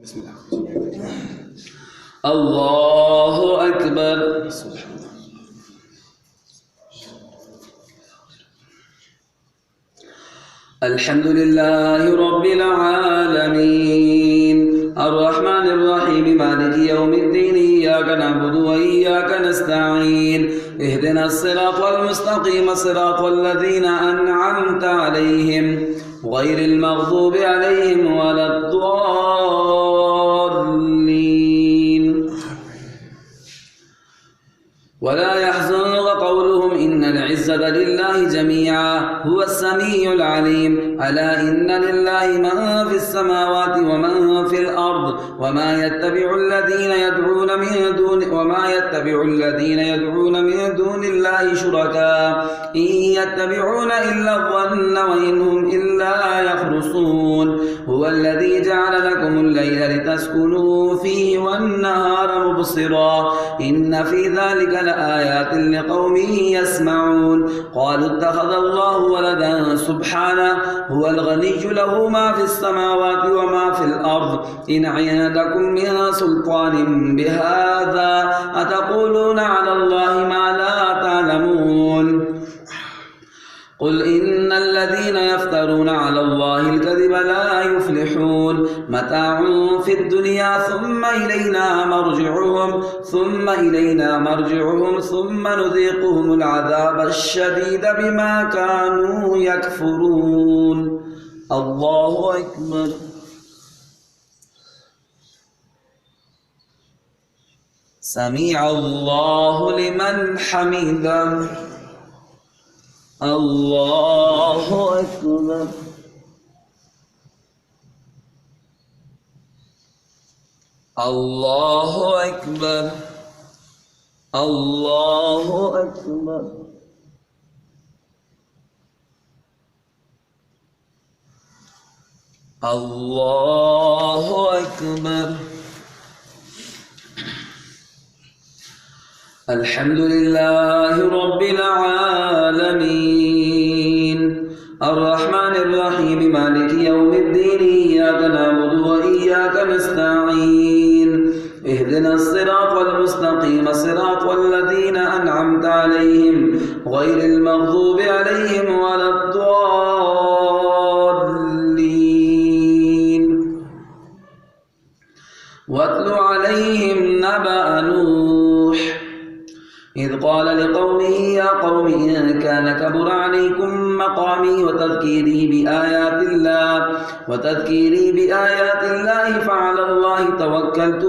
بسم الله. الله أكبر. الحمد لله رب العالمين الرحمن الرحيم مالك يوم الدين إياك نعبد وإياك نستعين اهدنا الصراط المستقيم صراط الذين أنعمت عليهم غير المغضوب عليهم ولا الضالين ولا يحزنك قولهم إن العزة لله جميعا هو السميع العليم ألا إن لله من في السماوات ومن في الأرض وما يتبع الذين يدعون من دون الله شركاء إن يتبعون إلا الظن وإن هم إلا يخرصون هو الذي جعل لكم الليل لتسكنوا فيه والنهار مبصرا إن في ذلك لآيات لقوم يسمعون قالوا اتخذ الله ولدا سبحانه هو الغني له ما في السماوات وما في الأرض إن عندكم من سلطان بهذا أتقولون على الله ما لا تعلمون قل إن الذين يفترون على الله الكذب لا يفلحون متاع في الدنيا ثم إلينا مرجعهم ثم نذيقهم العذاب الشديد بما كانوا يكفرون الله أكبر سمع الله لمن حمده الله أكبر الله أكبر الله أكبر الله أكبر الحمد لله رب العالمين الرحمن الرحيم مالك يوم الدين إياك نعبد وإياك نستعين اهدنا الصراط المستقيم صراط الذين أنعمت عليهم غير المغضوب عليهم ولا الضالين واتل عليهم نبأ نوح إذ قال لقومه يا قوم إن كان كبر عليكم مقامي وتذكيري بآيات الله فعلى الله توكلت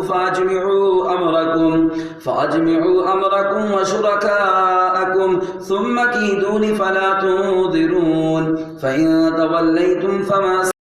فأجمعوا أمركم وشركاءكم ثم كيدون فلا تنظرون فإن توليتم فما